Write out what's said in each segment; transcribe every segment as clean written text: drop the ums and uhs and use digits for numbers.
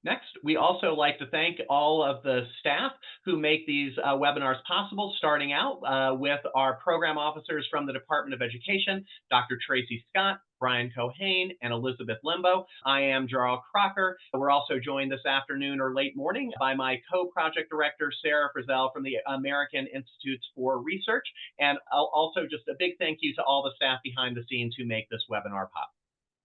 Next, we also like to thank all of the staff who make these webinars possible, starting out with our program officers from the Department of Education, Dr. Tracy Scott, Brian Cohane, and Elizabeth Limbo. I am Jarl Crocker. We're also joined this afternoon or late morning by my co-project director, Sarah Frizzell from the American Institutes for Research. And also just a big thank you to all the staff behind the scenes who make this webinar possible.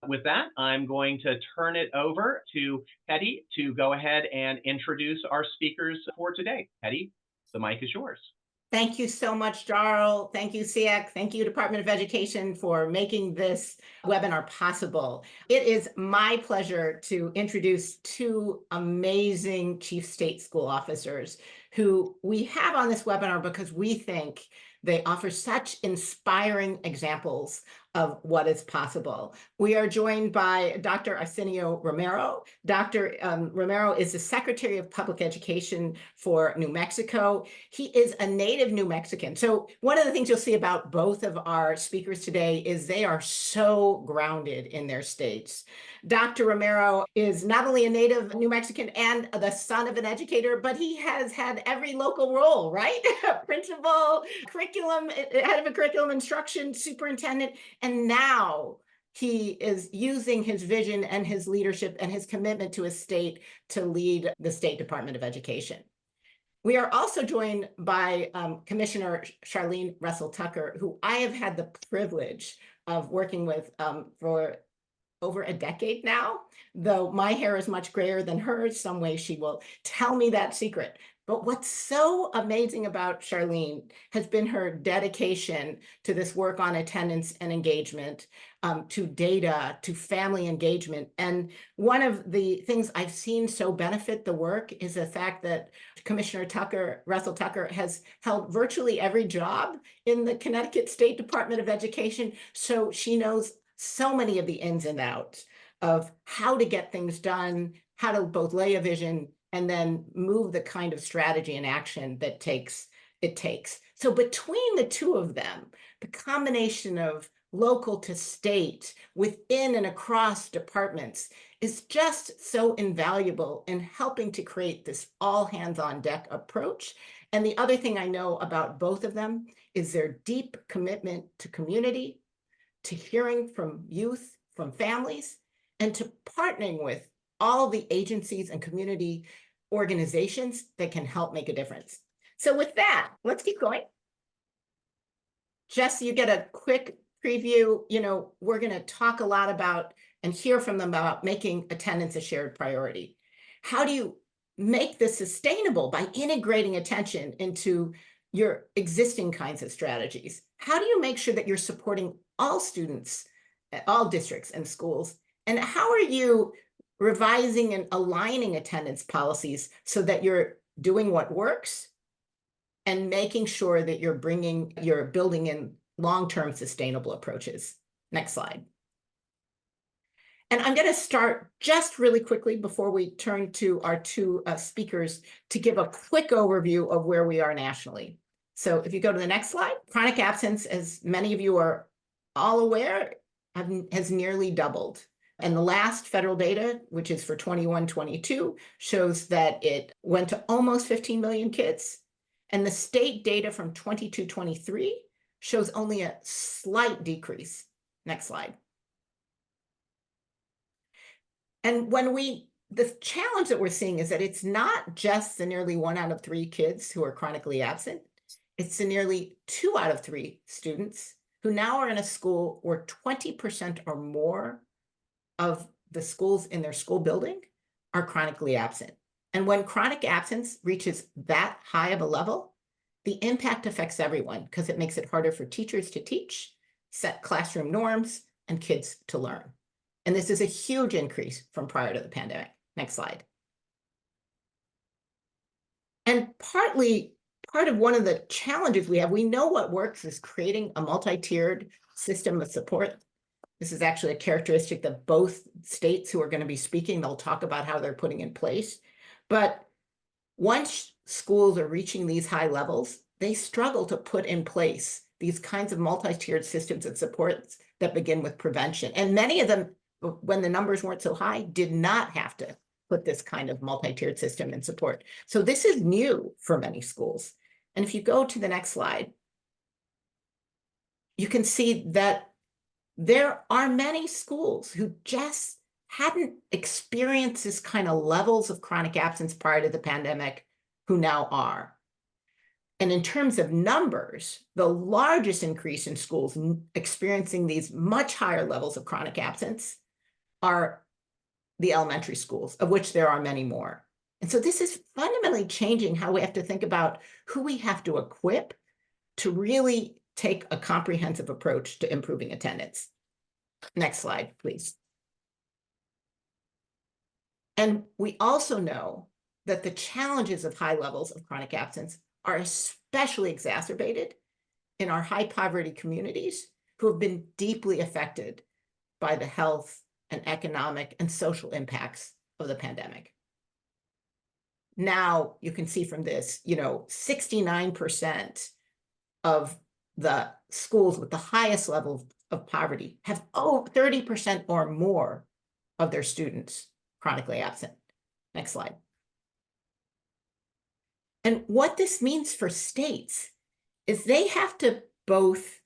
With that, I'm going to turn it over to Hetty to go ahead and introduce our speakers for today. Hetty, the mic is yours. Thank you so much, Jarl. Thank you, SEAC. Thank you, Department of Education, for making this webinar possible. It is my pleasure to introduce two amazing Chief State School Officers who we have on this webinar because we think they offer such inspiring examples of what is possible. We are joined by Dr. Arsenio Romero. Dr. Romero is the Secretary of Public Education for New Mexico. He is a native New Mexican. So one of the things you'll see about both of our speakers today is they are so grounded in their states. Dr. Romero is not only a native New Mexican and the son of an educator, but he has had every local role, right? Principal, curriculum, head of a curriculum instruction, superintendent, and now he is using his vision and his leadership and his commitment to his state to lead the State Department of Education. We are also joined by Commissioner Charlene Russell Tucker, who I have had the privilege of working with for over a decade now, though my hair is much grayer than hers. Some way she will tell me that secret. But what's so amazing about Charlene has been her dedication to this work on attendance and engagement, to data, to family engagement. And one of the things I've seen so benefit the work is the fact that Commissioner Russell Tucker has held virtually every job in the Connecticut State Department of Education. So she knows so many of the ins and outs of how to get things done, how to both lay a vision and then move the kind of strategy and action that it takes. So between the two of them, the combination of local to state, within and across departments, is just so invaluable in helping to create this all hands on deck approach. And the other thing I know about both of them is their deep commitment to community, to hearing from youth, from families, and to partnering with all the agencies and community organizations that can help make a difference. So with that, let's keep going. Just so you get a quick preview, we're going to talk a lot about and hear from them about making attendance a shared priority. How do you make this sustainable by integrating attention into your existing kinds of strategies? How do you make sure that you're supporting all students, all districts and schools? And how are you revising and aligning attendance policies so that you're doing what works and making sure that you're building in long-term sustainable approaches? Next slide. And I'm going to start just really quickly before we turn to our two speakers to give a quick overview of where we are nationally. So if you go to the next slide, chronic absence, as many of you are all aware, has nearly doubled. And the last federal data, which is for 21-22, shows that it went to almost 15 million kids. And the state data from 22-23 shows only a slight decrease. Next slide. And the challenge that we're seeing is that it's not just the nearly 1 out of 3 kids who are chronically absent. It's the nearly 2 out of 3 students who now are in a school where 20% or more of the schools in their school building are chronically absent. And when chronic absence reaches that high of a level, the impact affects everyone because it makes it harder for teachers to teach, set classroom norms, and kids to learn. And this is a huge increase from prior to the pandemic. Next slide. And part of one of the challenges we know what works is creating a multi-tiered system of support. This is actually a characteristic that both states who are going to be speaking, they'll talk about how they're putting in place. But once schools are reaching these high levels, they struggle to put in place these kinds of multi-tiered systems of supports that begin with prevention. And many of them, when the numbers weren't so high, did not have to put this kind of multi-tiered system in support. So this is new for many schools. And if you go to the next slide, you can see that there are many schools who just hadn't experienced this kind of levels of chronic absence prior to the pandemic, who now are. And in terms of numbers, the largest increase in schools experiencing these much higher levels of chronic absence are the elementary schools, of which there are many more. And so this is fundamentally changing how we have to think about who we have to equip to really take a comprehensive approach to improving attendance. Next slide, please. And we also know that the challenges of high levels of chronic absence are especially exacerbated in our high poverty communities who have been deeply affected by the health and economic and social impacts of the pandemic. Now you can see from this, 69% of the schools with the highest level of poverty have 30% or more of their students chronically absent. Next slide. And what this means for states is they have to both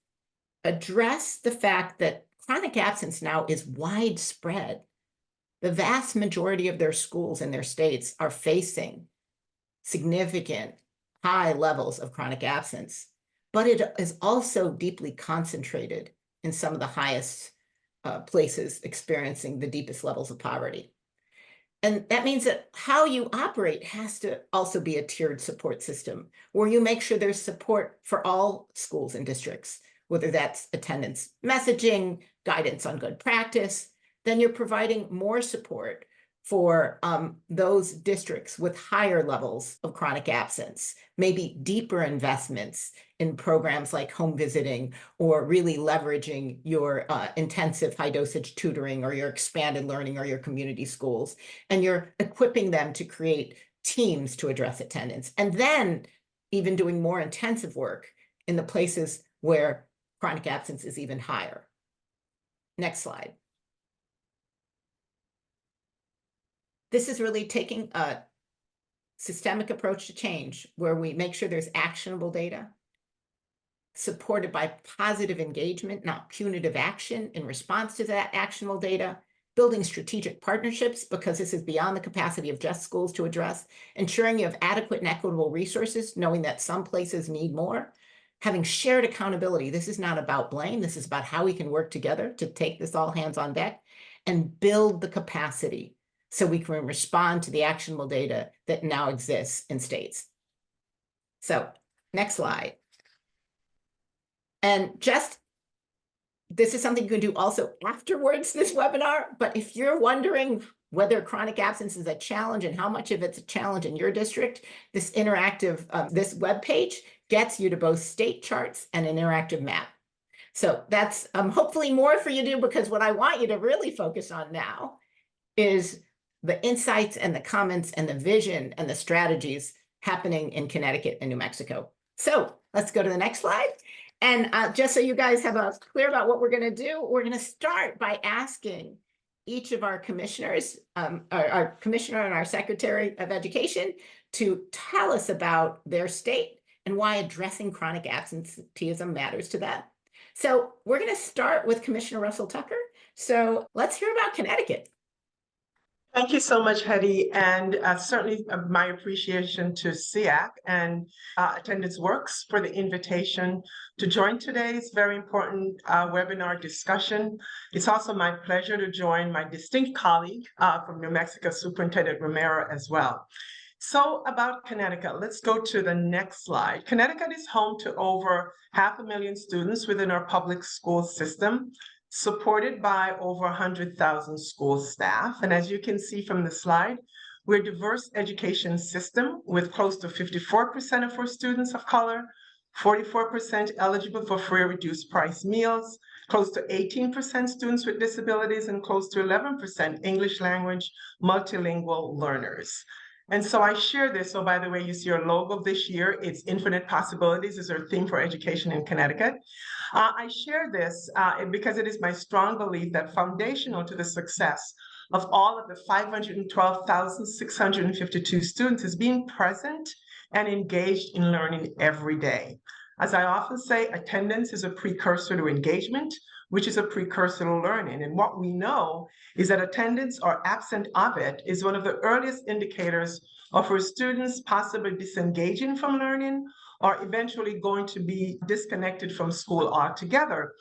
address the fact that chronic absence now is widespread. The vast majority of their schools in their states are facing significant high levels of chronic absence, but it is also deeply concentrated in some of the highest places experiencing the deepest levels of poverty. And that means that how you operate has to also be a tiered support system where you make sure there's support for all schools and districts, whether that's attendance messaging, guidance on good practice. Then you're providing more support for those districts with higher levels of chronic absence, maybe deeper investments in programs like home visiting, or really leveraging your intensive high dosage tutoring or your expanded learning or your community schools. And you're equipping them to create teams to address attendance. And then even doing more intensive work in the places where chronic absence is even higher. Next slide. This is really taking a systemic approach to change where we make sure there's actionable data supported by positive engagement, not punitive action in response to that actionable data, building strategic partnerships because this is beyond the capacity of just schools to address, ensuring you have adequate and equitable resources, knowing that some places need more, having shared accountability. This is not about blame. This is about how we can work together to take this all hands on deck and build the capacity so we can respond to the actionable data that now exists in states. So next slide. And just, this is something you can do also afterwards this webinar, but if you're wondering whether chronic absence is a challenge and how much of it's a challenge in your district, this interactive, this webpage gets you to both state charts and an interactive map. So that's hopefully more for you to do, because what I want you to really focus on now is the insights and the comments and the vision and the strategies happening in Connecticut and New Mexico. So let's go to the next slide. And just so you guys have a clear about what we're going to do, we're going to start by asking each of our commissioners, our commissioner and our secretary of education, to tell us about their state and why addressing chronic absenteeism matters to them. So we're going to start with Commissioner Russell Tucker. So let's hear about Connecticut. Thank you so much, Hetty, and certainly my appreciation to SEAC and Attendance Works for the invitation to join today's very important webinar discussion. It's also my pleasure to join my distinct colleague from New Mexico, Superintendent Romero, as well. So about Connecticut, let's go to the next slide. Connecticut is home to over 500,000 students within our public school system, supported by over 100,000 school staff. And as you can see from the slide, we're a diverse education system with close to 54% of our students of color, 44% eligible for free or reduced price meals, close to 18% students with disabilities, and close to 11% English language multilingual learners. And so I share this. So by the way, you see our logo this year. It's Infinite Possibilities is our theme for education in Connecticut. I share this because it is my strong belief that foundational to the success of all of the 512,652 students is being present and engaged in learning every day. As I often say, attendance is a precursor to engagement, which is a precursor to learning. And what we know is that attendance or absent of it is one of the earliest indicators of our students possibly disengaging from learning or eventually going to be disconnected from school altogether.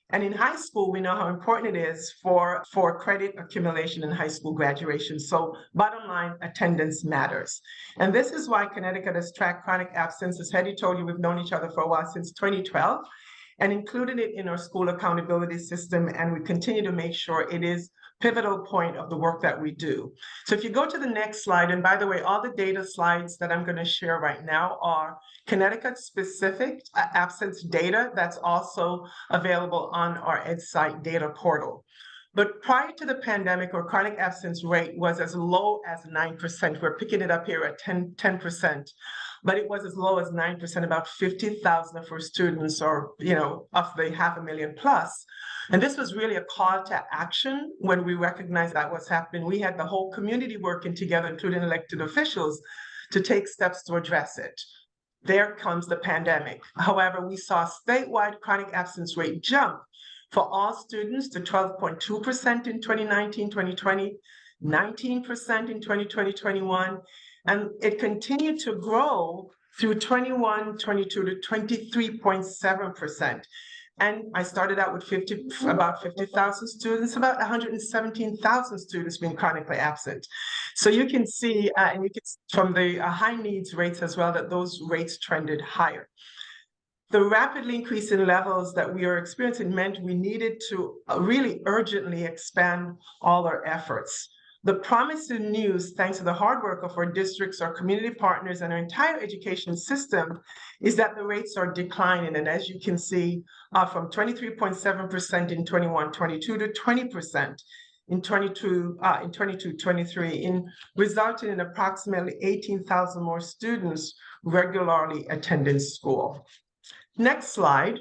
And in high school, we know how important it is for credit accumulation in high school graduation. So bottom line, attendance matters. And this is why Connecticut has tracked chronic absence. As Hetty told you, we've known each other for a while, since 2012, and included it in our school accountability system. And we continue to make sure it is pivotal point of the work that we do. So if you go to the next slide, and by the way, all the data slides that I'm going to share right now are Connecticut specific absence data that's also available on our EdSite data portal. But prior to the pandemic, our chronic absence rate was as low as 9%. We're picking it up here at 10%, but it was as low as 9%, about 50,000 of our students, or, of the 500,000 plus. And this was really a call to action when we recognized that was happening. We had the whole community working together, including elected officials, to take steps to address it. There comes the pandemic. However, we saw statewide chronic absence rate jump for all students to 12.2% in 2019-2020, 19% in 2020-21, and it continued to grow through 21-22 to 23.7%. And I started out with about 50,000 students, about 117,000 students being chronically absent. So you can see, and you can see from the high needs rates as well, that those rates trended higher. The rapidly increasing levels that we are experiencing meant we needed to really urgently expand all our efforts. The promising news, thanks to the hard work of our districts, our community partners, and our entire education system, is that the rates are declining. And as you can see, from 23.7% in 21-22 to 20% in 22-23, resulting in approximately 18,000 more students regularly attending school. Next slide.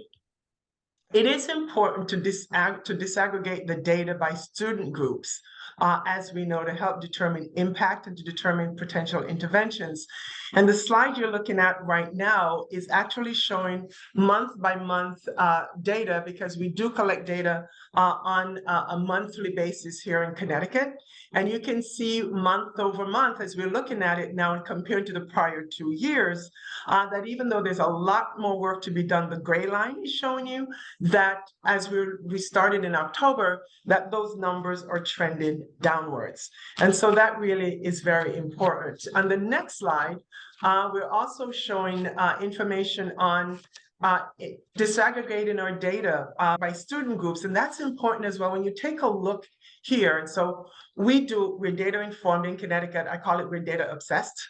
It is important to disaggregate the data by student groups, as we know, to help determine impact and to determine potential interventions. And the slide you're looking at right now is actually showing month by month data, because we do collect data on a monthly basis here in Connecticut. And you can see month over month, as we're looking at it now and compared to the prior 2 years, that even though there's a lot more work to be done, the gray line is showing you that as we started in October, that those numbers are trending downwards. And so that really is very important. On the next slide, we're also showing information on disaggregating our data by student groups. And that's important as well. When you take a look here, and so we're data informed in Connecticut. I call it we're data obsessed.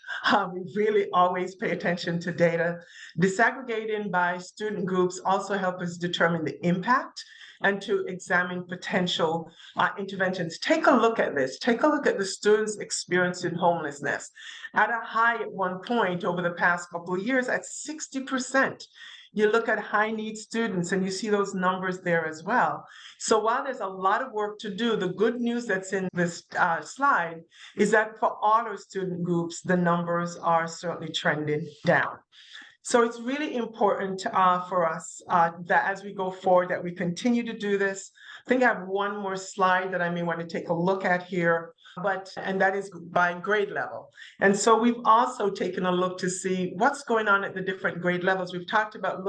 We really always pay attention to data. Disaggregating by student groups also help us determine the impact and to examine potential interventions. Take a look at this. Take a look at the students experiencing homelessness. At a high at one point over the past couple of years at 60%. You look at high need students and you see those numbers there as well. So while there's a lot of work to do, the good news that's in this slide is that for all our student groups, the numbers are certainly trending down. So it's really important for us that as we go forward, that we continue to do this. I think I have one more slide that I may want to take a look at here, and that is by grade level. And so we've also taken a look to see what's going on at the different grade levels. We've talked about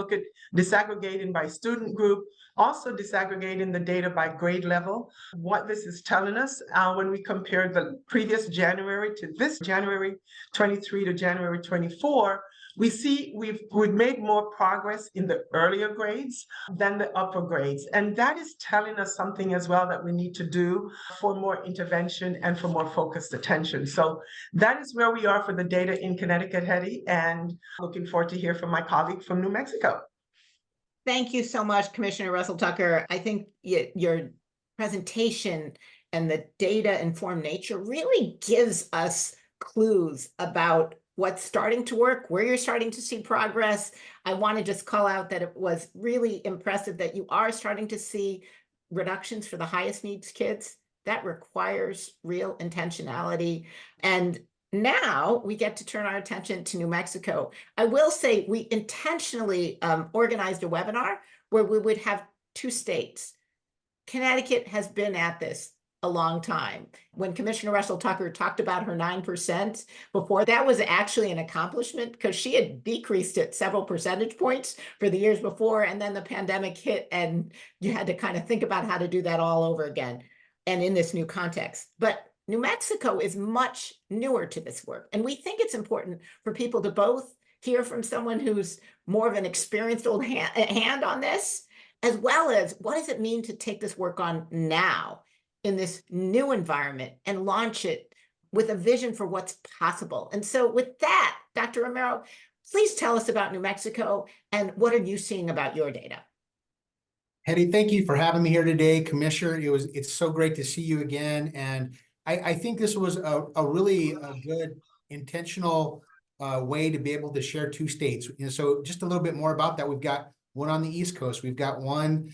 disaggregating by student group, also disaggregating the data by grade level. What this is telling us when we compare the previous January to this January 23 to January 24, we see we've made more progress in the earlier grades than the upper grades. And that is telling us something as well that we need to do for more intervention and for more focused attention. So that is where we are for the data in Connecticut, Hetty, and looking forward to hear from my colleague from New Mexico. Thank you so much, Commissioner Russell-Tucker. I think your presentation and the data-informed nature really gives us clues about what's starting to work, where you're starting to see progress. I want to just call out that it was really impressive that you are starting to see reductions for the highest needs kids. That requires real intentionality. And now we get to turn our attention to New Mexico. I will say we intentionally organized a webinar where we would have two states. Connecticut has been at this a long time. When Commissioner Russell Tucker talked about her 9% before, that was actually an accomplishment because she had decreased it several percentage points for the years before, and then the pandemic hit and you had to kind of think about how to do that all over again and in this new context. But New Mexico is much newer to this work, and we think it's important for people to both hear from someone who's more of an experienced old hand on this, as well as what does it mean to take this work on now in this new environment and launch it with a vision for what's possible. And so with that, Dr. Romero, please tell us about New Mexico and what are you seeing about your data? Hetty, thank you for having me here today, Commissioner. It's so great to see you again. And I think this was a really good intentional way to be able to share two states. And so just a little bit more about that. We've got one on the East Coast. We've got one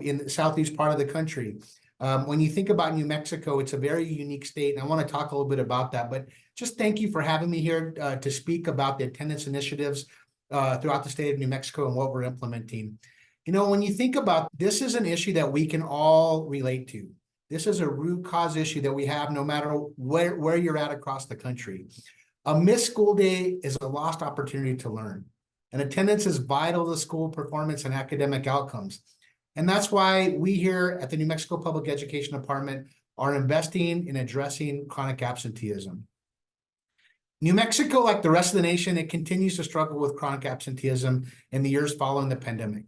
in the southeast part of the country. When you think about New Mexico, it's a very unique state, and I want to talk a little bit about that. But just thank you for having me here to speak about the attendance initiatives throughout the state of New Mexico and what we're implementing. You know, when you think about this, is an issue that we can all relate to. This is a root cause issue that we have no matter where you're at across the country. A missed school day is a lost opportunity to learn, and attendance is vital to school performance and academic outcomes. And that's why we here at the New Mexico Public Education Department are investing in addressing chronic absenteeism. New Mexico, like the rest of the nation, it continues to struggle with chronic absenteeism in the years following the pandemic.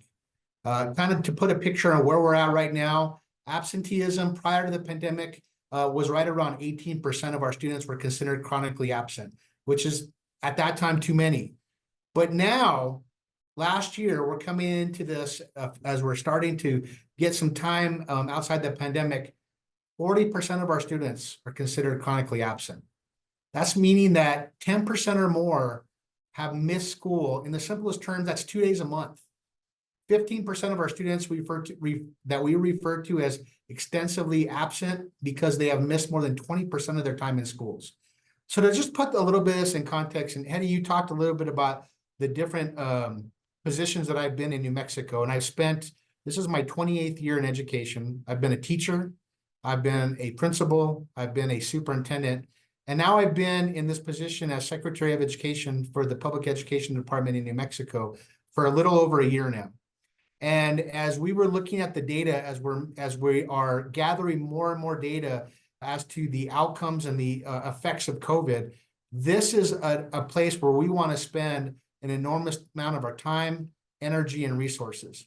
Kind of to put a picture on where we're at right now, absenteeism prior to the pandemic was right around 18% of our students were considered chronically absent, which is at that time too many. But now, last year, we're coming into this as we're starting to get some time outside the pandemic, 40% of our students are considered chronically absent. That's meaning that 10% or more have missed school. In the simplest terms, that's 2 days a month. 15% of our students that we refer to as extensively absent because they have missed more than 20% of their time in schools. So to just put a little bit of this in context, and Hetty, you talked a little bit about the different positions that I've been in New Mexico, and this is my 28th year in education. I've been a teacher, I've been a principal, I've been a superintendent, and now I've been in this position as Secretary of Education for the Public Education Department in New Mexico for a little over a year now. And as we were looking at the data, as we are gathering more and more data as to the outcomes and the effects of COVID, this is a place where we want to spend an enormous amount of our time, energy, and resources.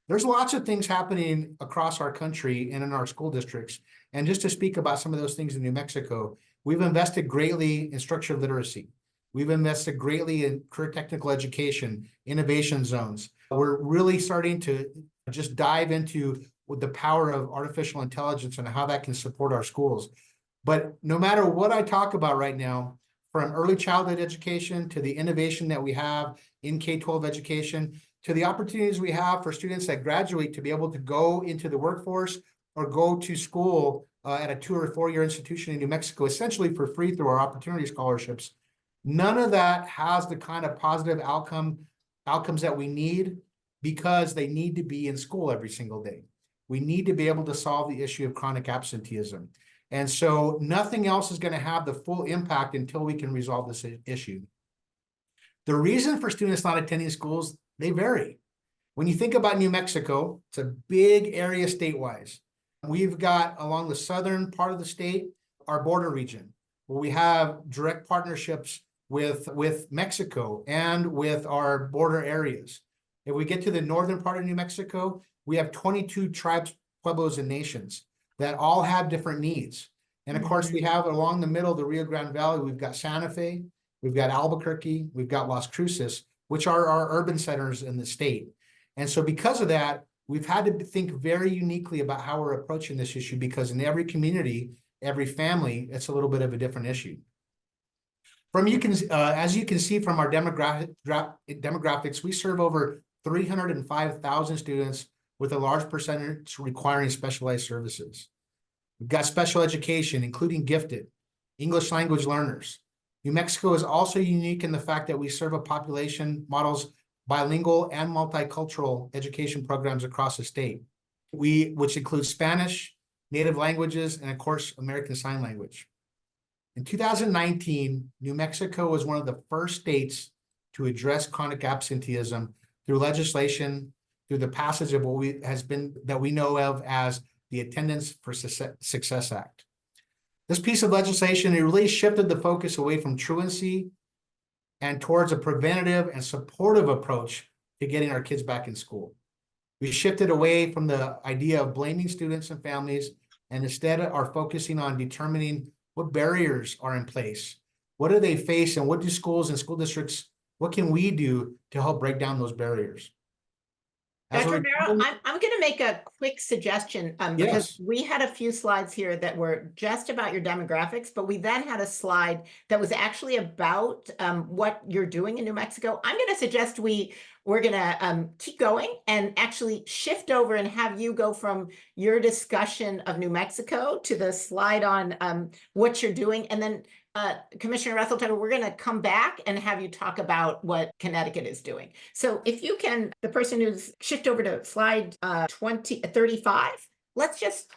There's lots of things happening across our country and in our school districts. And just to speak about some of those things in New Mexico, we've invested greatly in structured literacy. We've invested greatly in career technical education, innovation zones. We're really starting to just dive into the power of artificial intelligence and how that can support our schools. But no matter what I talk about right now, from early childhood education to the innovation that we have in K-12 education, to the opportunities we have for students that graduate to be able to go into the workforce or go to school at a 2 or 4 year institution in New Mexico, essentially for free through our opportunity scholarships. None of that has the kind of positive outcomes that we need because they need to be in school every single day. We need to be able to solve the issue of chronic absenteeism. And so nothing else is going to have the full impact until we can resolve this issue. The reason for students not attending schools, they vary. When you think about New Mexico, it's a big area statewide. We've got along the southern part of the state, our border region, where we have direct partnerships with Mexico and with our border areas. If we get to the northern part of New Mexico, we have 22 tribes, pueblos, and nations that all have different needs. And of course, we have along the middle of the Rio Grande Valley, we've got Santa Fe, we've got Albuquerque, we've got Las Cruces, which are our urban centers in the state. And so because of that, we've had to think very uniquely about how we're approaching this issue, because in every community, every family, it's a little bit of a different issue. As you can see from our demographics, we serve over 305,000 students with a large percentage requiring specialized services. We've got special education, including gifted, English language learners. New Mexico is also unique in the fact that we serve a population models bilingual and multicultural education programs across the state, which includes Spanish, native languages, and of course, American Sign Language. In 2019, New Mexico was one of the first states to address chronic absenteeism through legislation, through the passage of that we know of as the Attendance for Success Act. This piece of legislation, it really shifted the focus away from truancy and towards a preventative and supportive approach to getting our kids back in school. We shifted away from the idea of blaming students and families, and instead are focusing on determining what barriers are in place. What do they face, and what do schools and school districts, what can we do to help break down those barriers? Dr. Barrow, I'm going to make a quick suggestion because we had a few slides here that were just about your demographics, but we then had a slide that was actually about what you're doing in New Mexico. I'm going to suggest we're going to keep going and actually shift over and have you go from your discussion of New Mexico to the slide on what you're doing. And then Commissioner Retheltine, we're going to come back and have you talk about what Connecticut is doing. So if you can, the person who's shift over to slide 35, let's just,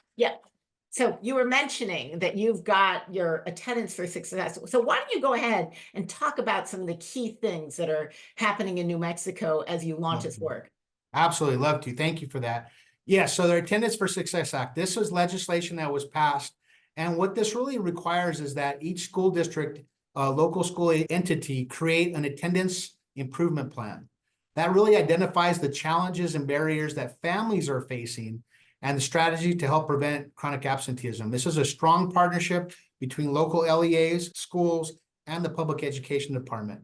So you were mentioning that you've got your Attendance for Success. So why don't you go ahead and talk about some of the key things that are happening in New Mexico as you launch this work? Absolutely, love to. Thank you for that. Yeah, so the Attendance for Success Act, this was legislation that was passed. And what this really requires is that each school district, local school entity, create an attendance improvement plan. That really identifies the challenges and barriers that families are facing and the strategy to help prevent chronic absenteeism. This is a strong partnership between local LEAs, schools, and the public education department.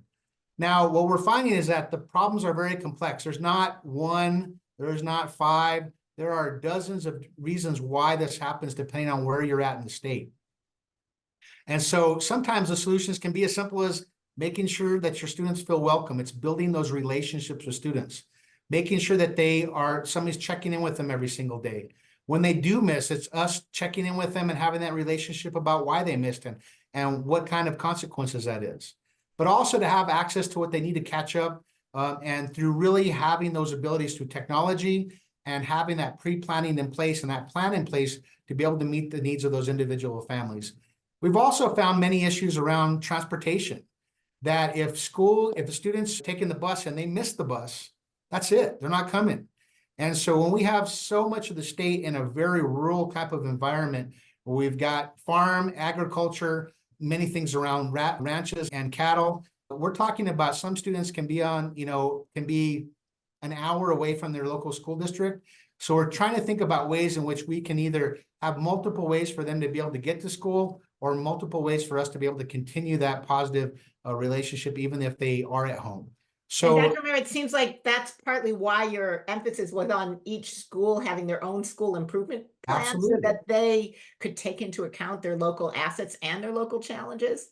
Now, what we're finding is that the problems are very complex. There's not one, there's not five. There are dozens of reasons why this happens depending on where you're at in the state. And so sometimes the solutions can be as simple as making sure that your students feel welcome. It's building those relationships with students, making sure that somebody's checking in with them every single day. When they do miss, it's us checking in with them and having that relationship about why they missed and what kind of consequences that is. But also to have access to what they need to catch up and through really having those abilities through technology and having that pre-planning in place and that plan in place to be able to meet the needs of those individual families. We've also found many issues around transportation, that if the student's taking the bus and they miss the bus, that's it, they're not coming. And so when we have so much of the state in a very rural type of environment, where we've got farm, agriculture, many things around ranches and cattle, we're talking about some students can be an hour away from their local school district. So we're trying to think about ways in which we can either have multiple ways for them to be able to get to school or multiple ways for us to be able to continue that positive relationship, even if they are at home. So, and Dr. Mayer, it seems like that's partly why your emphasis was on each school having their own school improvement plan, absolutely, so that they could take into account their local assets and their local challenges.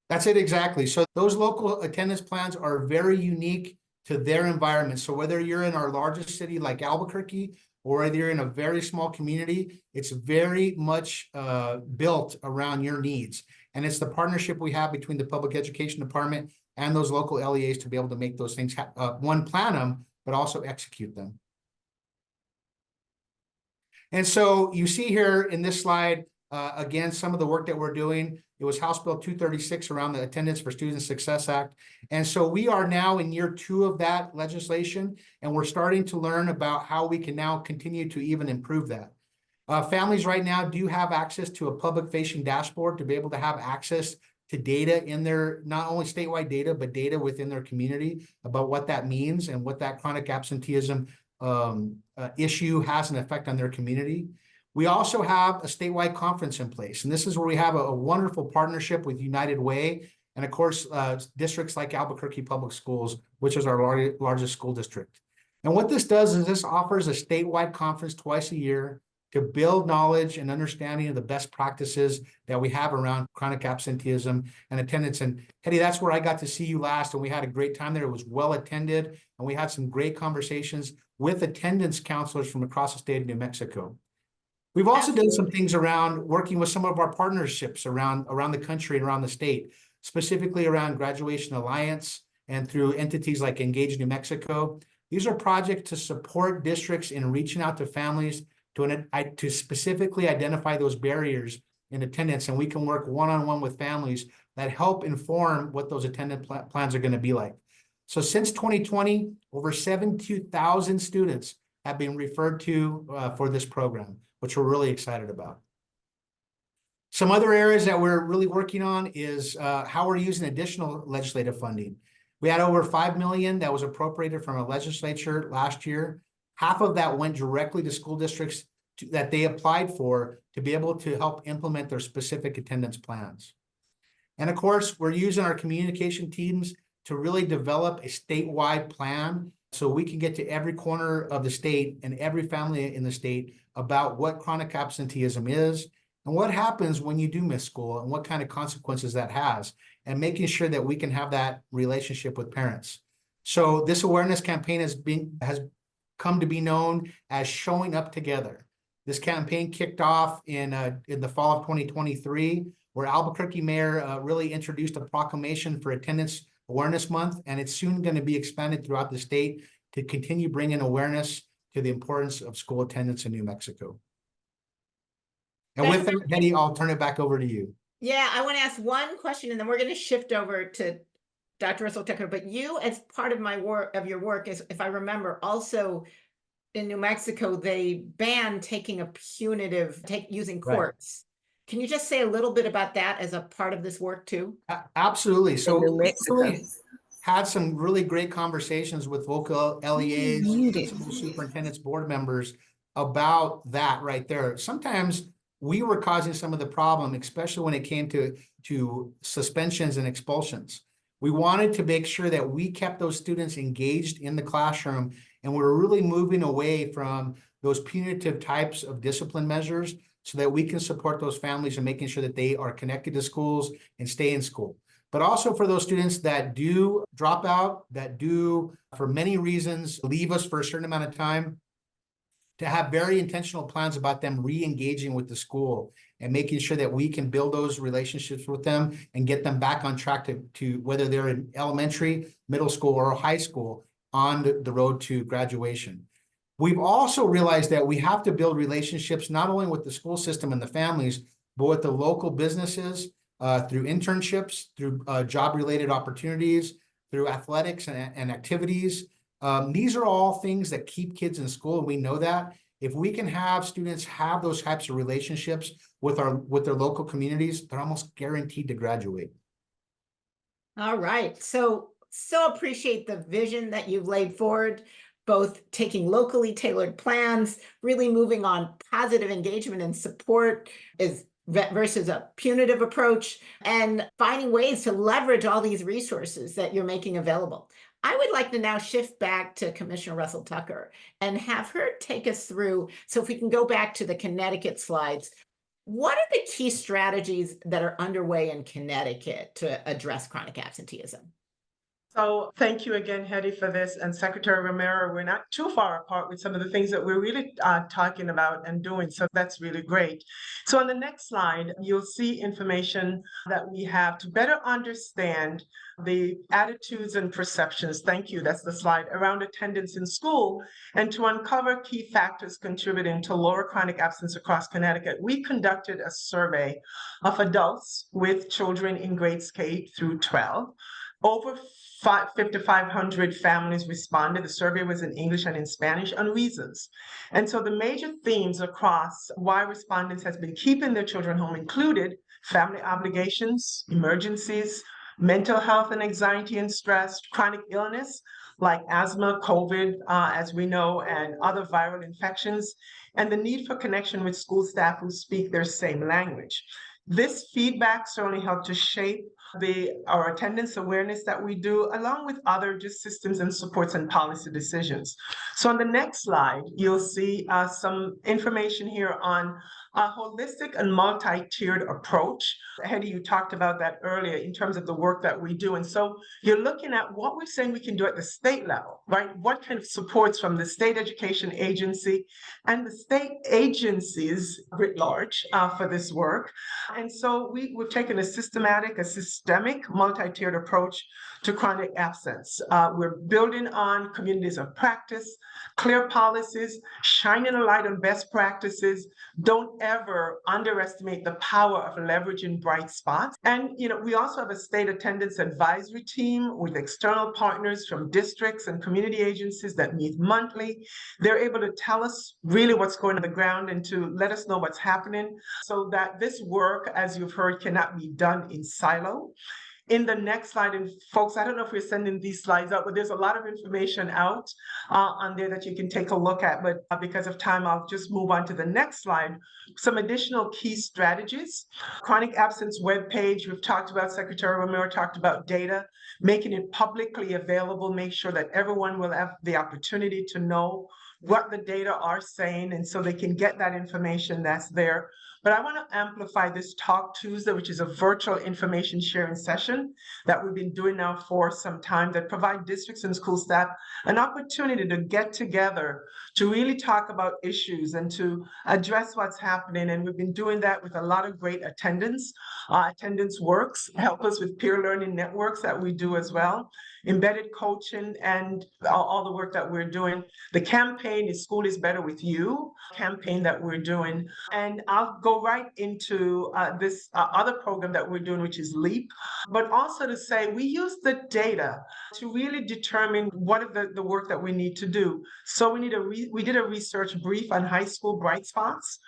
That's it, exactly. So those local attendance plans are very unique to their environment. So whether you're in our largest city like Albuquerque, or whether you're in a very small community, it's very much built around your needs. And it's the partnership we have between the public education department and those local LEAs to be able to make those things, one, plan them, but also execute them. And so you see here in this slide, again, some of the work that we're doing. It was House Bill 236 around the Attendance for Student Success Act. And so we are now in year 2 of that legislation, and we're starting to learn about how we can now continue to even improve that. Families right now do have access to a public-facing dashboard to be able to have access to data in their, not only statewide data, but data within their community about what that means and what that chronic absenteeism issue has an effect on their community. We also have a statewide conference in place, and this is where we have a wonderful partnership with United Way, and of course, districts like Albuquerque Public Schools, which is our largest school district. And what this does is this offers a statewide conference twice a year to build knowledge and understanding of the best practices that we have around chronic absenteeism and attendance. And Hetty, that's where I got to see you last, and we had a great time there. It was well attended, and we had some great conversations with attendance counselors from across the state of New Mexico. We've also done some things around working with some of our partnerships around the country and around the state, specifically around Graduation Alliance and through entities like Engage New Mexico. These are projects to support districts in reaching out to families to specifically identify those barriers in attendance, and we can work one-on-one with families that help inform what those attendance plans are going to be like. So since 2020, over 72,000 students have been referred to for this program, which we're really excited about. Some other areas that we're really working on is how we're using additional legislative funding. We had over $5 million that was appropriated from a legislature last year. Half of that went directly to school districts that they applied for to be able to help implement their specific attendance plans. And of course, we're using our communication teams to really develop a statewide plan so we can get to every corner of the state and every family in the state about what chronic absenteeism is and what happens when you do miss school and what kind of consequences that has, and making sure that we can have that relationship with parents. So this awareness campaign has come to be known as Showing Up Together. This campaign kicked off in the fall of 2023, where Albuquerque Mayor really introduced a proclamation for Attendance Awareness Month, and it's soon going to be expanded throughout the state to continue bringing awareness to the importance of school attendance in New Mexico. And with that, Hetty, I'll turn it back over to you. Yeah, I want to ask one question, and then we're going to shift over to Dr. Russell Tucker. But you, as part of your work, is, if I remember, also in New Mexico, they banned taking a punitive, using courts. Right. Can you just say a little bit about that as a part of this work too? Absolutely. So we really had some really great conversations with local LEAs, school superintendents, board members about that right there. Sometimes we were causing some of the problem, especially when it came to suspensions and expulsions. We wanted to make sure that we kept those students engaged in the classroom, and we're really moving away from those punitive types of discipline measures so that we can support those families and making sure that they are connected to schools and stay in school. But also for those students that do drop out, that do, for many reasons, leave us for a certain amount of time, to have very intentional plans about them re-engaging with the school and making sure that we can build those relationships with them and get them back on track to whether they're in elementary, middle school, or high school on the road to graduation. We've also realized that we have to build relationships not only with the school system and the families, but with the local businesses through internships, through job-related opportunities, through athletics and activities. These are all things that keep kids in school, and we know that. If we can have students have those types of relationships with their local communities, they're almost guaranteed to graduate. All right. So appreciate the vision that you've laid forward, both taking locally tailored plans, really moving on positive engagement and support versus a punitive approach, and finding ways to leverage all these resources that you're making available. I would like to now shift back to Commissioner Russell Tucker and have her take us through, so if we can go back to the Connecticut slides, what are the key strategies that are underway in Connecticut to address chronic absenteeism? So thank you again, Hetty, for this. And Secretary Romero, we're not too far apart with some of the things that we're really talking about and doing. So that's really great. So on the next slide, you'll see information that we have to better understand the attitudes and perceptions. Thank you. That's the slide around attendance in school, and to uncover key factors contributing to lower chronic absence across Connecticut. We conducted a survey of adults with children in grades K through 12. Over 5,500 families responded. The survey was in English and in Spanish on reasons. And so the major themes across why respondents has been keeping their children home included family obligations, emergencies, mental health and anxiety and stress, chronic illness like asthma, COVID, as we know, and other viral infections, and the need for connection with school staff who speak their same language. This feedback certainly helped to shape our attendance awareness that we do, along with other just systems and supports and policy decisions. So on the next slide, you'll see some information here on a holistic and multi-tiered approach. Hedy, you talked about that earlier in terms of the work that we do. And so you're looking at what we're saying we can do at the state level, right? What kind of supports from the state education agency and the state agencies writ large for this work. And so we've taken a systemic, multi-tiered approach to chronic absence. We're building on communities of practice, clear policies, shining a light on best practices. Don't ever underestimate the power of leveraging bright spots. And we also have a state attendance advisory team with external partners from districts and community agencies that meet monthly. They're able to tell us really what's going on the ground and to let us know what's happening so that this work, as you've heard, cannot be done in silo. In the next slide, and folks, I don't know if we're sending these slides out, but there's a lot of information out on there that you can take a look at. But because of time, I'll just move on to the next slide. Some additional key strategies. Chronic absence webpage, we've talked about, Secretary Romero talked about data, making it publicly available, make sure that everyone will have the opportunity to know what the data are saying, and so they can get that information that's there. But I want to amplify this Talk Tuesday, which is a virtual information sharing session that we've been doing now for some time, that provide districts and school staff an opportunity to get together to really talk about issues and to address what's happening. And we've been doing that with a lot of great attendance. Attendance Works help us with peer learning networks that we do as well, embedded coaching, and all the work that we're doing. The campaign is School is Better with You campaign that we're doing. And I'll go right into this other program that we're doing, which is LEAP, but also to say we use the data to really determine what are the work that we need to do. So we did a research brief on high school bright spots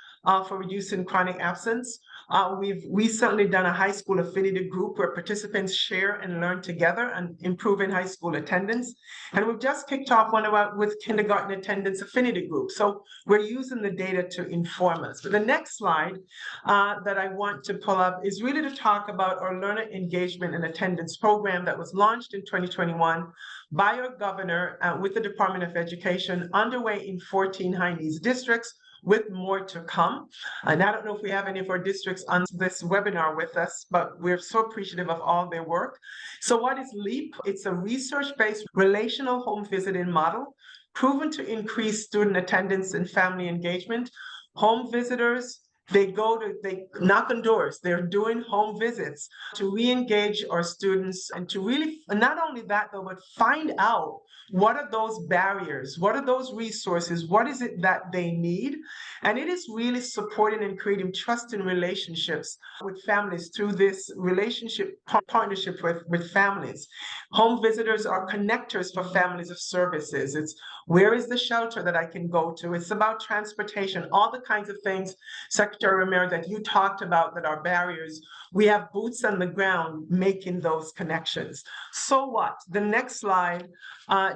for reducing chronic absence. We've recently done a high school affinity group where participants share and learn together and improving high school attendance. And we've just kicked off one with kindergarten attendance affinity group. So we're using the data to inform us. But the next slide that I want to pull up is really to talk about our learner engagement and attendance program that was launched in 2021 by our governor with the Department of Education, underway in 14 high needs districts, with more to come. And I don't know if we have any of our districts on this webinar with us, but we're so appreciative of all their work. So what is LEAP? It's a research-based relational home visiting model proven to increase student attendance and family engagement. Home visitors, they knock on doors, they're doing home visits to re-engage our students and to really, not only that though, but find out what are those barriers, what are those resources, what is it that they need? And it is really supporting and creating trust in relationships with families through this relationship partnership with families. Home visitors are connectors for families of services. It's where is the shelter that I can go to? It's about transportation, all the kinds of things, Secretary Romero, that you talked about that are barriers. We have boots on the ground making those connections. So what? The next slide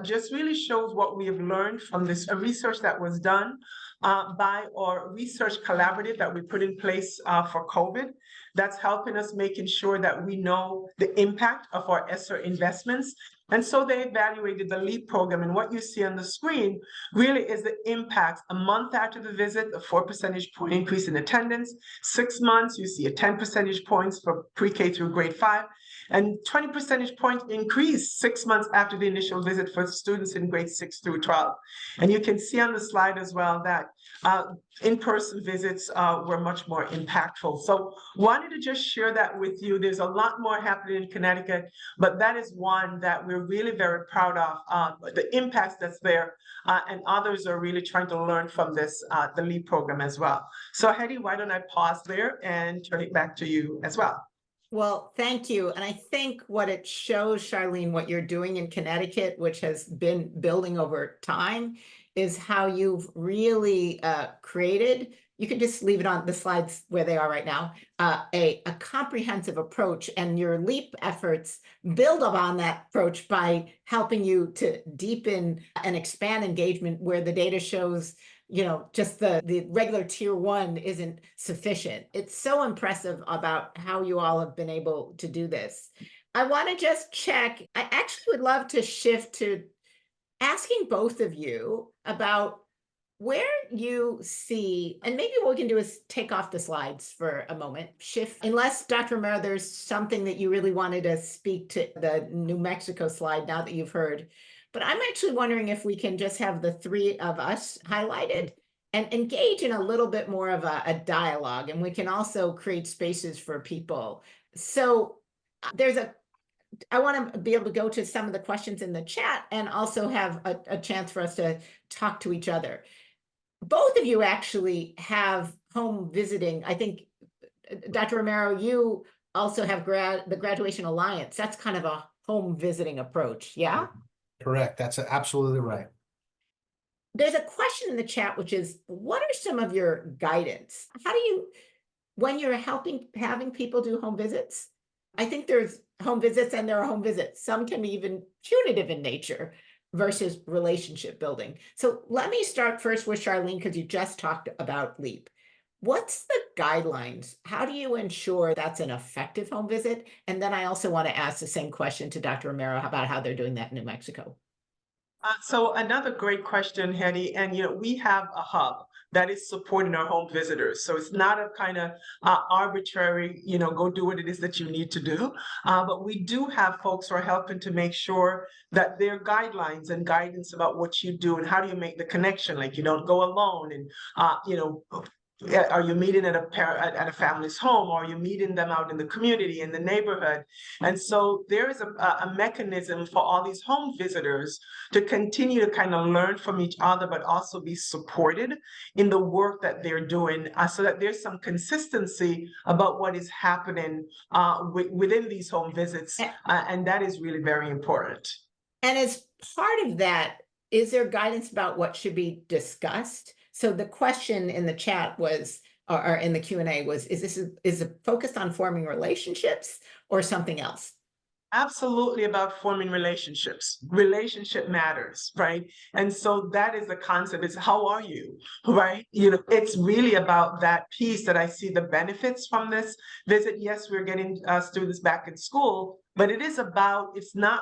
just really shows what we have learned from this research that was done by our research collaborative that we put in place for COVID. That's helping us making sure that we know the impact of our ESSER investments. And so they evaluated the LEAP program, and what you see on the screen really is the impact. A month after the visit, a 4 percentage point increase in attendance. 6 months, you see a 10 percentage points for pre-K through grade 5, and 20 percentage point increase 6 months after the initial visit for students in grades 6 through 12. And you can see on the slide as well that in-person visits were much more impactful. So wanted to just share that with you. There's a lot more happening in Connecticut, but that is one that we're really very proud of, the impacts that's there, and others are really trying to learn from this, the LEAP program as well. So Hedy, why don't I pause there and turn it back to you as well? Well, thank you. And I think what it shows, Charlene, what you're doing in Connecticut, which has been building over time, is how you've really created, you can just leave it on the slides where they are right now, a comprehensive approach, and your LEAP efforts build upon that approach by helping you to deepen and expand engagement where the data shows just the regular tier 1 isn't sufficient. It's so impressive about how you all have been able to do this. I want to just check. I actually would love to shift to asking both of you about where you see, and maybe what we can do is take off the slides for a moment, shift, unless Dr. Romero, there's something that you really wanted to speak to the New Mexico slide now that you've heard. But I'm actually wondering if we can just have the three of us highlighted and engage in a little bit more of a dialogue, and we can also create spaces for people. So I want to be able to go to some of the questions in the chat and also have a chance for us to talk to each other. Both of you actually have home visiting. I think, Dr. Romero, you also have the Graduation Alliance. That's kind of a home visiting approach, yeah? Correct. That's absolutely right. There's a question in the chat, which is, what are some of your guidance? How do you, when you're having people do home visits, I think there's home visits and there are home visits. Some can be even punitive in nature versus relationship building. So let me start first with Charlene, because you just talked about LEAP. What's the guidelines? How do you ensure that's an effective home visit? And then I also want to ask the same question to Dr. Romero about how they're doing that in New Mexico. So another great question, Hetty, and we have a hub that is supporting our home visitors. So it's not a kind of arbitrary, go do what it is that you need to do. But we do have folks who are helping to make sure that there are guidelines and guidance about what you do and how do you make the connection. Like you don't go alone, and are you meeting at a family's home, or are you meeting them out in the community, in the neighborhood? And so there is a mechanism for all these home visitors to continue to kind of learn from each other, but also be supported in the work that they're doing, so that there's some consistency about what is happening within these home visits. And that is really very important. And as part of that, is there guidance about what should be discussed? So the question in the chat was, or in the Q&A was, is it focused on forming relationships or something else? Absolutely about forming relationships. Relationship matters, right? And so that is the concept. It's how are you, right? It's really about that piece that I see the benefits from this visit. Yes, we're getting students back in school, but it is about,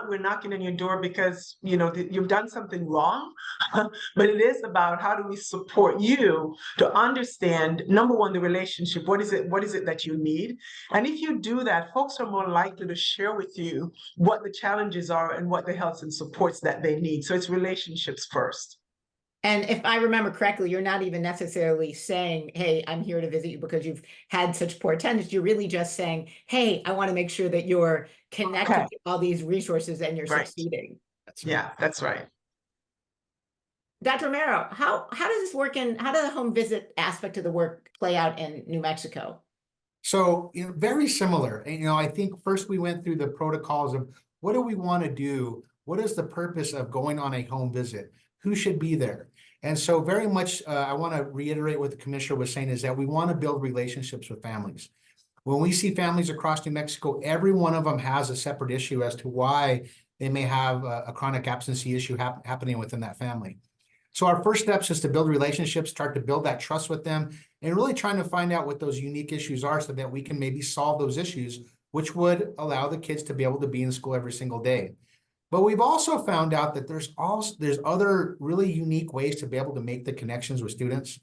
we're knocking on your door because, you've done something wrong, but it is about how do we support you to understand, number one, the relationship. What is it that you need? And if you do that, folks are more likely to share with you what the challenges are and what the helps and supports that they need. So it's relationships first. And if I remember correctly, you're not even necessarily saying, hey, I'm here to visit you because you've had such poor attendance. You're really just saying, hey, I want to make sure that you're connected to all these resources and you're succeeding. That's right. Dr. Romero, how does this work how does the home visit aspect of the work play out in New Mexico? So, very similar. And, I think first we went through the protocols of what do we want to do? What is the purpose of going on a home visit? Who should be there? And so very much, I want to reiterate what the commissioner was saying is that we want to build relationships with families. When we see families across New Mexico, every one of them has a separate issue as to why they may have a chronic absentee issue happening within that family. So our first steps is to build relationships, start to build that trust with them, and really trying to find out what those unique issues are so that we can maybe solve those issues, which would allow the kids to be able to be in school every single day. But we've also found out that there's other really unique ways to be able to make the connections with students.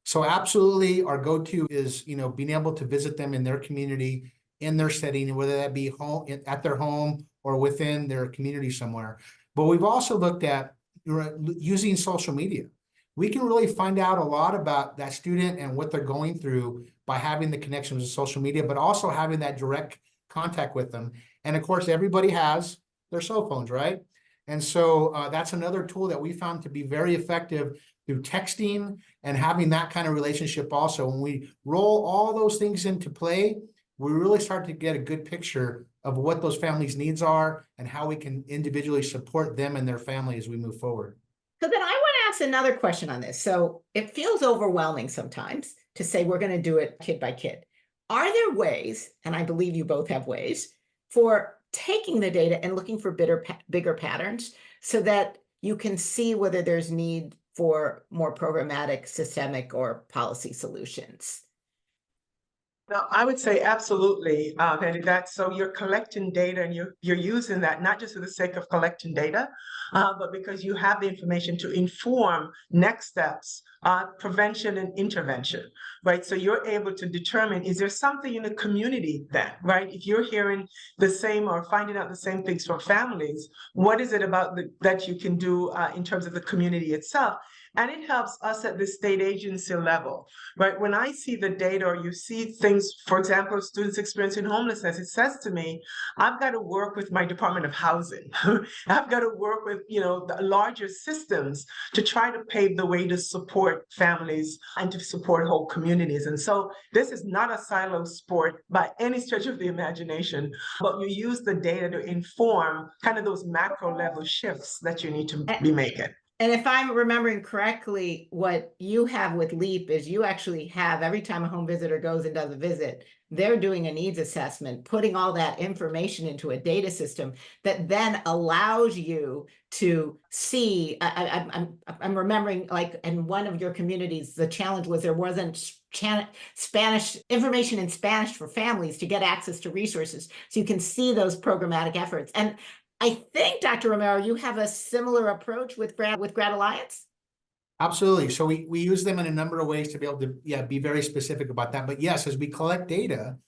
So absolutely our go-to is, being able to visit them in their community, in their setting, whether that be home, at their home or within their community somewhere. But we've also looked at using social media. We can really find out a lot about that student and what they're going through by having the connections with social media, but also having that direct contact with them. And of course, everybody has their cell phones, right? And so that's another tool that we found to be very effective through texting and having that kind of relationship also. When we roll all those things into play, we really start to get a good picture of what those families' needs are and how we can individually support them and their family as we move forward. So then I want to ask another question on this. So it feels overwhelming sometimes to say we're going to do it kid by kid. Are there ways, and I believe you both have ways, for taking the data and looking for bigger patterns so that you can see whether there's need for more programmatic, systemic, or policy solutions? No, I would say absolutely, and that's so you're collecting data and you're using that not just for the sake of collecting data, but because you have the information to inform next steps, prevention and intervention, right? So you're able to determine, is there something in the community then, right? If you're hearing the same or finding out the same things from families, what is it about that you can do in terms of the community itself? And it helps us at the state agency level, right? When I see the data or you see things, for example, students experiencing homelessness, it says to me, I've got to work with my Department of Housing. I've got to work with, the larger systems to try to pave the way to support families and to support whole communities. And so this is not a silo sport by any stretch of the imagination, but you use the data to inform kind of those macro level shifts that you need to be making. And if I'm remembering correctly, what you have with LEAP is you actually have, every time a home visitor goes and does a visit, they're doing a needs assessment, putting all that information into a data system that then allows you to see. I'm remembering, like, in one of your communities, the challenge was there wasn't Spanish information in Spanish for families to get access to resources. So you can see those programmatic efforts. And I think, Dr. Romero, you have a similar approach with Grad Alliance? Absolutely. So we use them in a number of ways to be able to be very specific about that. But yes, as we collect data,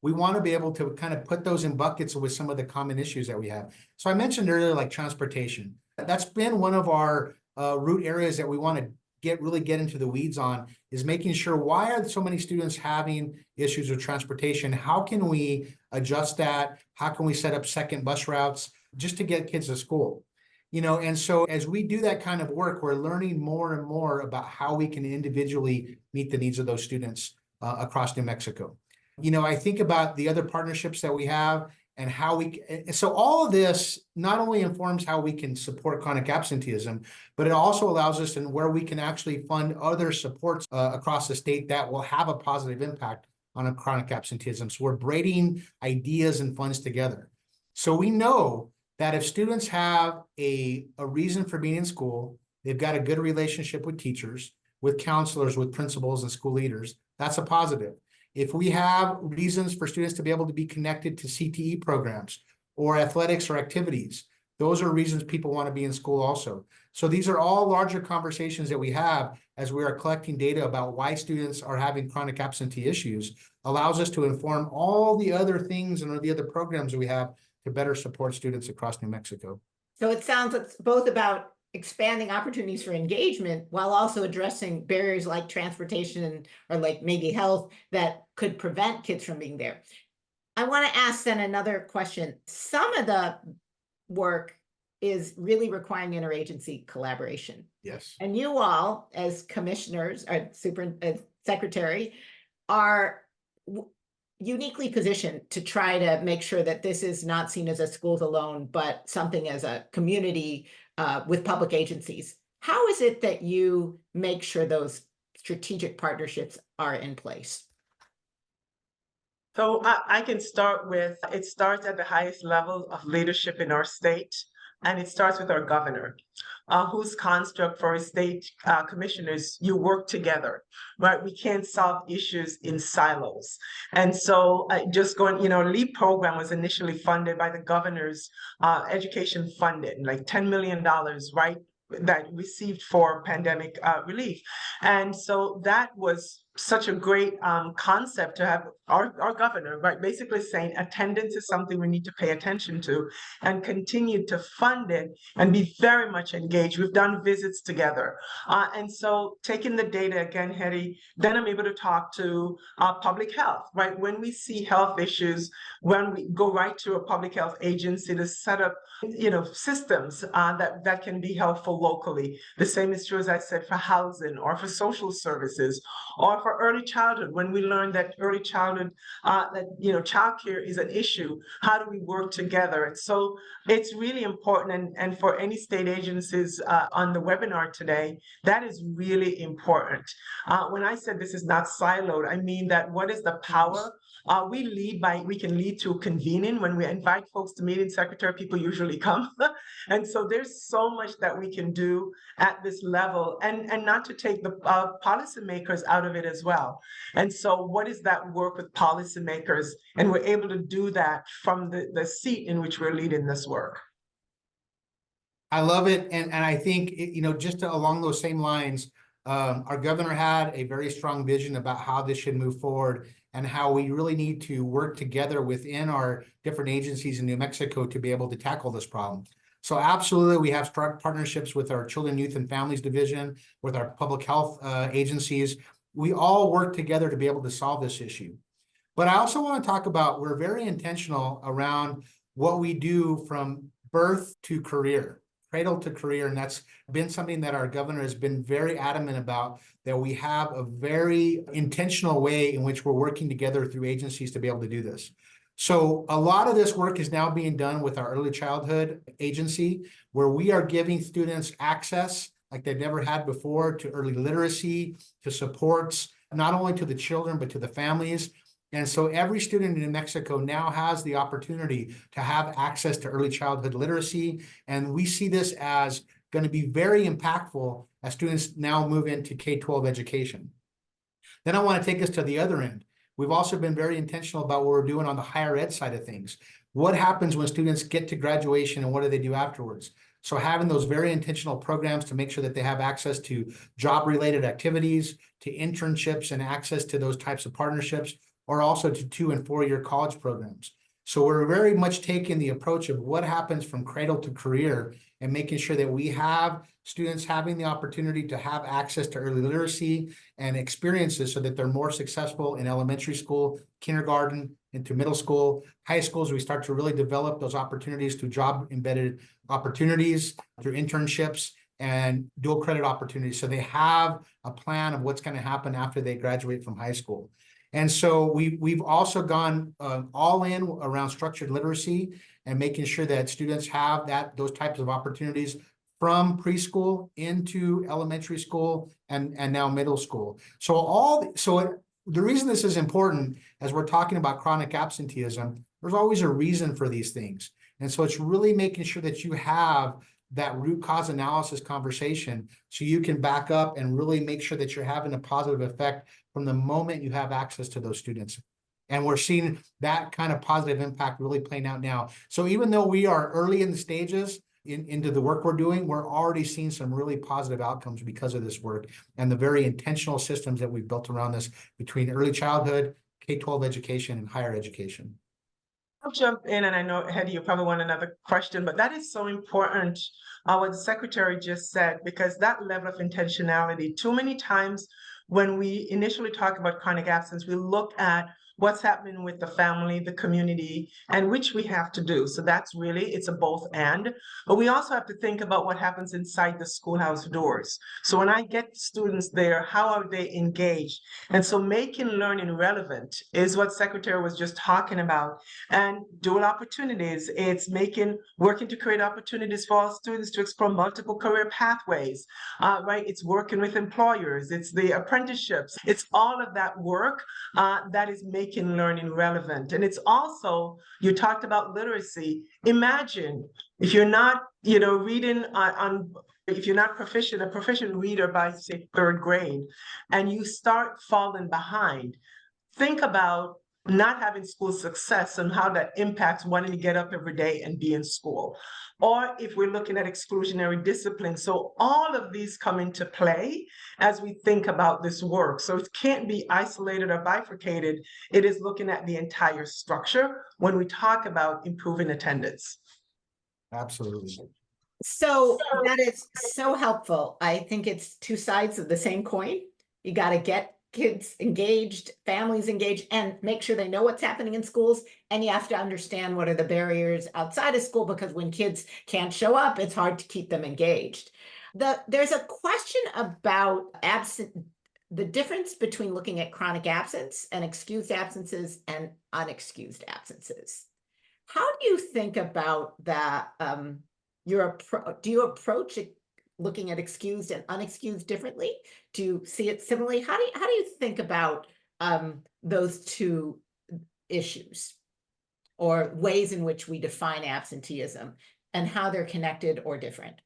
we want to be able to kind of put those in buckets with some of the common issues that we have. So I mentioned earlier, like transportation. That's been one of our root areas that we want to really get into the weeds on, is making sure, why are so many students having issues with transportation? How can we adjust that? How can we set up second bus routes just to get kids to school? And so as we do that kind of work, we're learning more and more about how we can individually meet the needs of those students across New Mexico. I think about the other partnerships that we have and how so all of this not only informs how we can support chronic absenteeism, but it also allows us in where we can actually fund other supports across the state that will have a positive impact on a chronic absenteeism. So we're braiding ideas and funds together. So we know that if students have a reason for being in school, they've got a good relationship with teachers, with counselors, with principals and school leaders, that's a positive. If we have reasons for students to be able to be connected to CTE programs or athletics or activities, those are reasons people want to be in school also. So these are all larger conversations that we have as we are collecting data about why students are having chronic absentee issues, allows us to inform all the other things and the other programs that we have to better support students across New Mexico. So it sounds it's both about expanding opportunities for engagement while also addressing barriers like transportation or like maybe health that could prevent kids from being there. I want to ask then another question. Some of the work is really requiring interagency collaboration. Yes. And you all, as commissioners or secretary, are uniquely positioned to try to make sure that this is not seen as a schools alone, but something as a community with public agencies. How is it that you make sure those strategic partnerships are in place? So I can start with, it starts at the highest level of leadership in our state, and it starts with our governor, whose construct for his state commissioners, you work together, right? We can't solve issues in silos. And so just going, LEAP program was initially funded by the governor's education funding, like $10 million, right? That received for pandemic relief. And so that was such a great concept to have our governor, right, basically saying attendance is something we need to pay attention to and continue to fund it and be very much engaged. We've done visits together. And so taking the data again, Hetty, then I'm able to talk to public health, right? When we see health issues, when we go right to a public health agency to set up, systems that can be helpful locally. The same is true, as I said, for housing or for social services or for early childhood. When we learn that early childhood, childcare is an issue, how do we work together? And so it's really important. And for any state agencies on the webinar today, that is really important. When I said this is not siloed, I mean that what is the power we can lead through convening. When we invite folks to meeting, Secretary, people usually come. And so there's so much that we can do at this level, and not to take the policymakers out of it as well. And so what is that work with policymakers? And we're able to do that from the seat in which we're leading this work. I love it. And I think, just along those same lines, our governor had a very strong vision about how this should move forward and how we really need to work together within our different agencies in New Mexico to be able to tackle this problem. So absolutely, we have strong partnerships with our Children, Youth, and Families Division, with our public health agencies. We all work together to be able to solve this issue. But I also want to talk about, we're very intentional around what we do from birth to career. Cradle to career, and that's been something that our governor has been very adamant about, that we have a very intentional way in which we're working together through agencies to be able to do this. So a lot of this work is now being done with our early childhood agency, where we are giving students access like they've never had before to early literacy, to supports, not only to the children, but to the families. And so every student in New Mexico now has the opportunity to have access to early childhood literacy. And we see this as going to be very impactful as students now move into K-12 education. Then I want to take us to the other end. We've also been very intentional about what we're doing on the higher ed side of things. What happens when students get to graduation and what do they do afterwards? So having those very intentional programs to make sure that they have access to job-related activities, to internships, and access to those types of partnerships, or also to 2- and 4-year college programs. So we're very much taking the approach of what happens from cradle to career and making sure that we have students having the opportunity to have access to early literacy and experiences so that they're more successful in elementary school, kindergarten, into middle school, high schools. We start to really develop those opportunities through job-embedded opportunities, through internships, and dual credit opportunities. So they have a plan of what's going to happen after they graduate from high school. And so we've also gone all in around structured literacy and making sure that students have those types of opportunities from preschool into elementary school and now middle school. So the reason this is important, as we're talking about chronic absenteeism, there's always a reason for these things. And so it's really making sure that you have that root cause analysis conversation so you can back up and really make sure that you're having a positive effect from the moment you have access to those students. And we're seeing that kind of positive impact really playing out now. So even though we are early in the stages into the work we're doing, we're already seeing some really positive outcomes because of this work and the very intentional systems that we've built around this between early childhood, K-12 education, and higher education. I'll jump in, and I know, Hedy, you probably want another question, but that is so important, what the Secretary just said, because that level of intentionality, too many times when we initially talk about chronic absence, we look at what's happening with the family, the community, and which we have to do. So that's really, it's a both and, but we also have to think about what happens inside the schoolhouse doors. So when I get students there, how are they engaged? And so making learning relevant is what Secretary was just talking about. And dual opportunities, it's working to create opportunities for all students to explore multiple career pathways, right? It's working with employers, it's the apprenticeships, it's all of that work that is making learning relevant. And it's also, you talked about literacy. Imagine if you're not, reading if you're not a proficient reader by, say, 3rd grade, and you start falling behind. Think about not having school success and how that impacts wanting to get up every day and be in school. Or if we're looking at exclusionary discipline. So all of these come into play as we think about this work. So it can't be isolated or bifurcated. It is looking at the entire structure when we talk about improving attendance. Absolutely. So that is so helpful. I think it's two sides of the same coin. You got to get kids engaged, families engaged, and make sure they know what's happening in schools. And you have to understand what are the barriers outside of school, because when kids can't show up, it's hard to keep them engaged. There's a question about the difference between looking at chronic absence and excused absences and unexcused absences. How do you think about that? Do you approach it looking at excused and unexcused differently? Do you see it similarly? How do you think about those two issues or ways in which we define absenteeism and how they're connected or different?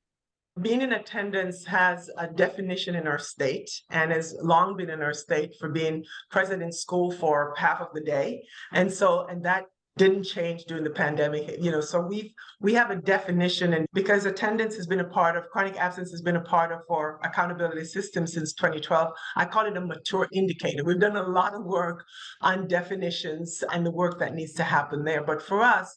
Being in attendance has a definition in our state and has long been in our state for being present in school for half of the day. And that didn't change during the pandemic, so we have a definition, and because attendance has been a part of, chronic absence has been a part of our accountability system since 2012, I call it a mature indicator. We've done a lot of work on definitions and the work that needs to happen there. But for us,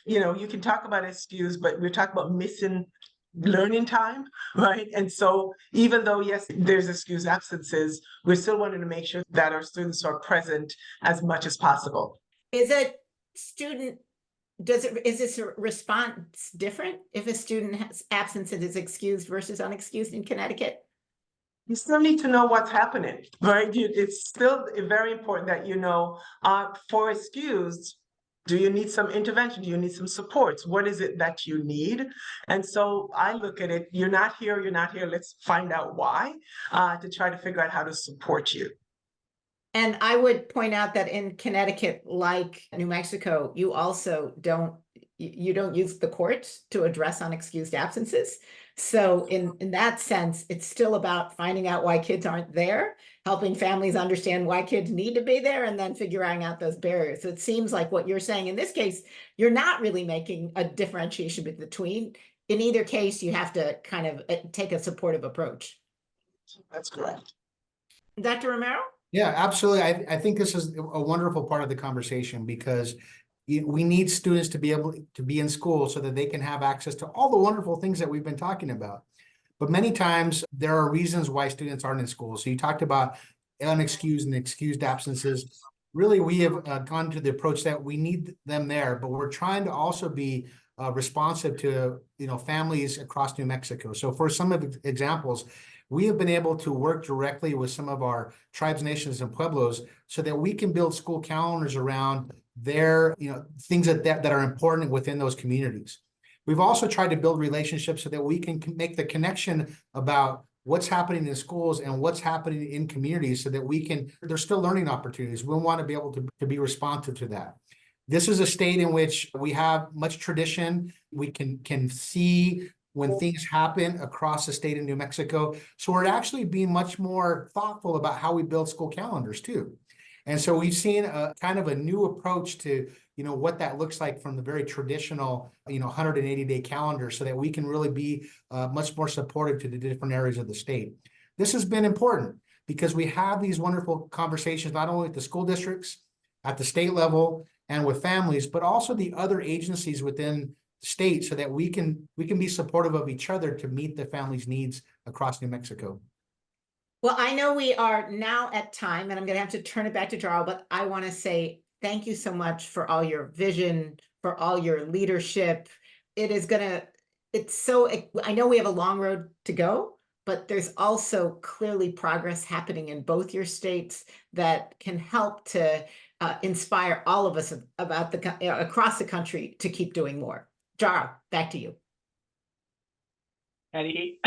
you can talk about excuse, but we're talking about missing learning time, right? And so even though, yes, there's excused absences, we're still wanting to make sure that our students are present as much as possible. Is a student, is this response different if a student has absence that is excused versus unexcused in Connecticut? You still need to know what's happening, right? It's still very important that for excused, do you need some intervention? Do you need some supports? What is it that you need? And so I look at it, you're not here, let's find out why, to try to figure out how to support you. And I would point out that in Connecticut, like New Mexico, you also don't use the courts to address unexcused absences. So in that sense, it's still about finding out why kids aren't there, helping families understand why kids need to be there, and then figuring out those barriers. So it seems like what you're saying in this case, you're not really making a differentiation between. In either case, you have to kind of take a supportive approach. That's correct. Dr. Romero? Yeah, absolutely. I think this is a wonderful part of the conversation because we need students to be able to be in school so that they can have access to all the wonderful things that we've been talking about. But many times there are reasons why students aren't in school. So you talked about unexcused and excused absences. Really, we have gone to the approach that we need them there, but we're trying to also be responsive to families across New Mexico. So for some of the examples, we have been able to work directly with some of our tribes, nations, and pueblos so that we can build school calendars around their, things that are important within those communities. We've also tried to build relationships so that we can make the connection about what's happening in schools and what's happening in communities so that there's still learning opportunities. We want to be able to be responsive to that. This is a state in which we have much tradition. We can see when things happen across the state of New Mexico. So we're actually being much more thoughtful about how we build school calendars too. And so we've seen a kind of a new approach to, what that looks like from the very traditional, 180-day calendar so that we can really be much more supportive to the different areas of the state. This has been important because we have these wonderful conversations, not only with the school districts, at the state level, and with families, but also the other agencies within the state so that we can be supportive of each other to meet the family's needs across New Mexico. Well, I know we are now at time, and I'm going to have to turn it back to Jarl, but I want to say thank you so much for all your vision, for all your leadership. I know we have a long road to go, but there's also clearly progress happening in both your states that can help to inspire all of us about across the country to keep doing more. Jarl, back to you. Hetty,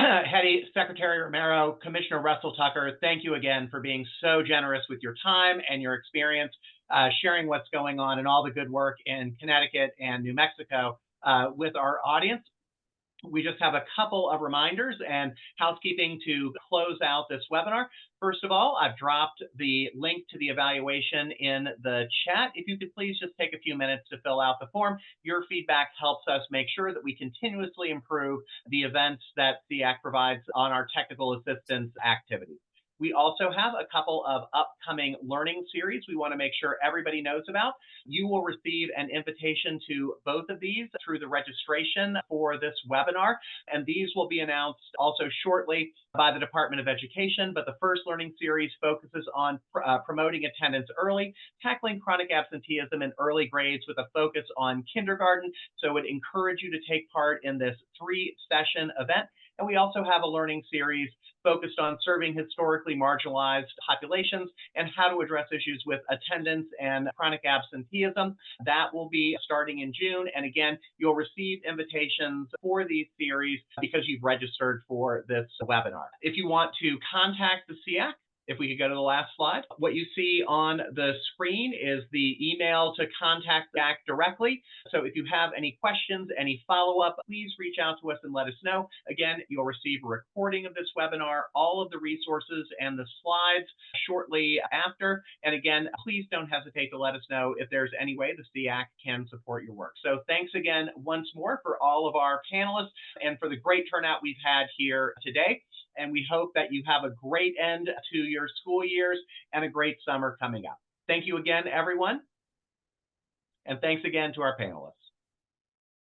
Secretary Romero, Commissioner Russell Tucker, thank you again for being so generous with your time and your experience, sharing what's going on and all the good work in Connecticut and New Mexico with our audience. We just have a couple of reminders and housekeeping to close out this webinar. First of all, I've dropped the link to the evaluation in the chat. If you could please just take a few minutes to fill out the form. Your feedback helps us make sure that we continuously improve the events that SEAC provides on our technical assistance activities. We also have a couple of upcoming learning series we want to make sure everybody knows about. You will receive an invitation to both of these through the registration for this webinar, and these will be announced also shortly by the Department of Education. But the first learning series focuses on promoting attendance early, tackling chronic absenteeism in early grades with a focus on kindergarten. So I would encourage you to take part in this 3-session event. And we also have a learning series focused on serving historically marginalized populations and how to address issues with attendance and chronic absenteeism. That will be starting in June. And again, you'll receive invitations for these series because you've registered for this webinar. If you want to contact the SEAC, If we could go to the last slide. What you see on the screen is the email to contact SEAC directly. So if you have any questions, any follow-up, please reach out to us and let us know. Again, you'll receive a recording of this webinar, all of the resources and the slides shortly after. And again, please don't hesitate to let us know if there's any way the SEAC can support your work. So thanks again once more for all of our panelists and for the great turnout we've had here today. And we hope that you have a great end to your school years and a great summer coming up. Thank you again, everyone. And thanks again to our panelists.